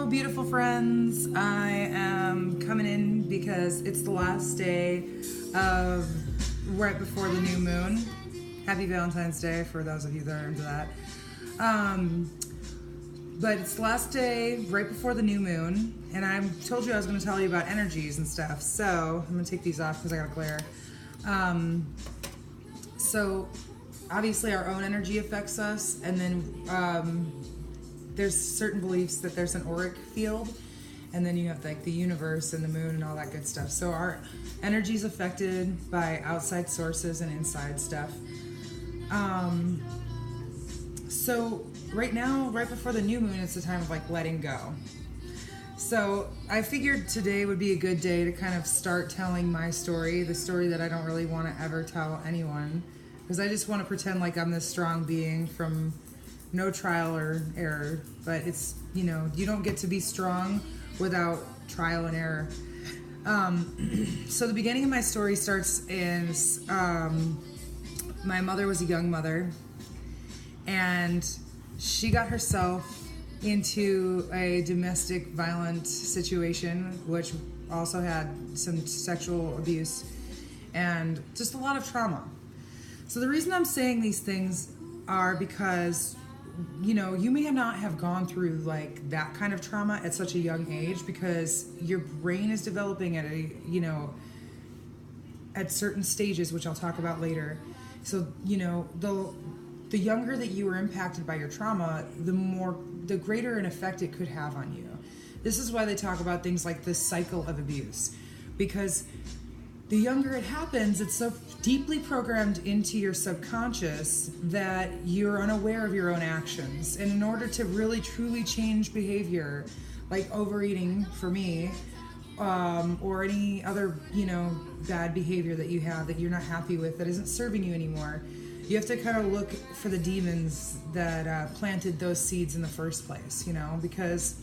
beautiful friends. I am coming in because it's the last day of right before the new moon. Happy Valentine's Day for those of you that are into that. But it's the last day right before the new moon, and I told you I was going to tell you about energies and stuff. So I'm going to take these off because I got a glare. So obviously our own energy affects us, and then there's certain beliefs that there's an auric field, and then you have like the universe and the moon and all that good stuff. So our energy is affected by outside sources and inside stuff. So right now, right before the new moon, it's the time of like letting go. So I figured today would be a good day to kind of start telling my story, the story that I don't really want to ever tell anyone, because I just want to pretend like I'm this strong being from no trial or error. But it's, you know, you don't get to be strong without trial and error. So the beginning of my story starts in my mother was a young mother, and she got herself into a domestic violent situation, which also had some sexual abuse and just a lot of trauma. So the reason I'm saying these things are because, you know, you may not have gone through like that kind of trauma at such a young age, because your brain is developing at a, you know, at certain stages, which I'll talk about later. So, you know, the younger that you were impacted by your trauma, the greater an effect it could have on you. This is why they talk about things like the cycle of abuse, because the younger it happens, it's so deeply programmed into your subconscious that you're unaware of your own actions. And in order to really truly change behavior, like overeating for me, or any other, you know, bad behavior that you have that you're not happy with, that isn't serving you anymore, you have to kind of look for the demons that planted those seeds in the first place, you know, because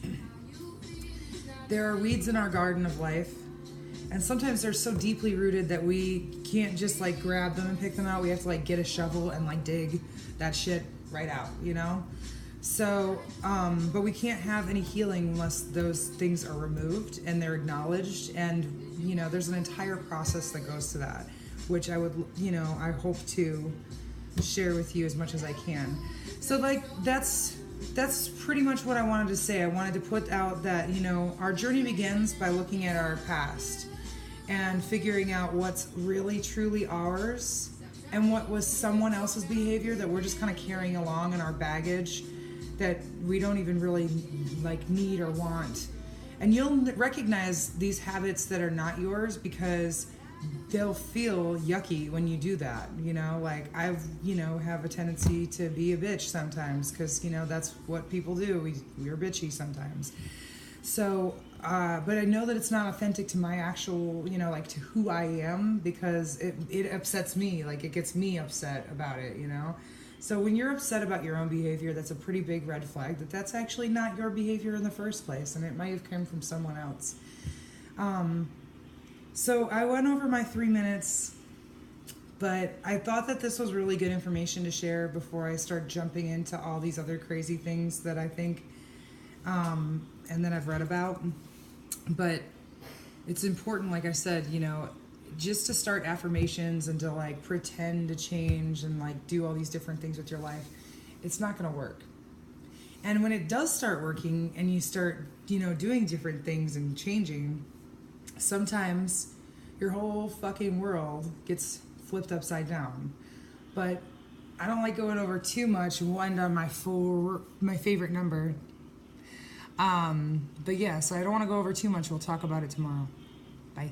there are weeds in our garden of life, and sometimes they're so deeply rooted that we can't just like grab them and pick them out. We have to like get a shovel and like dig that shit right out, you know? So, but we can't have any healing unless those things are removed and they're acknowledged. And, you know, there's an entire process that goes to that, which I would, you know, I hope to share with you as much as I can. So like, that's pretty much what I wanted to say. I wanted to put out that, you know, our journey begins by looking at our past and figuring out what's really truly ours and what was someone else's behavior that we're just kind of carrying along in our baggage that we don't even really like need or want. And you'll recognize these habits that are not yours because they'll feel yucky when you do that, you know, like I've, you know, have a tendency to be a bitch sometimes because, you know, that's what people do. We're bitchy sometimes. So, but I know that it's not authentic to my actual, you know, like to who I am, because it upsets me, like it gets me upset about it, you know? So when you're upset about your own behavior, that's a pretty big red flag that that's actually not your behavior in the first place, and it might have come from someone else. So I went over my 3 minutes, but I thought that this was really good information to share before I start jumping into all these other crazy things that I think, and that I've read about. But it's important, like I said, you know, just to start affirmations and to like pretend to change and like do all these different things with your life, it's not going to work. And when it does start working and you start, you know, doing different things and changing, sometimes your whole fucking world gets flipped upside down. But I don't like going over too much and wind on my favorite number. But yeah, so I don't want to go over too much. We'll talk about it tomorrow. Bye.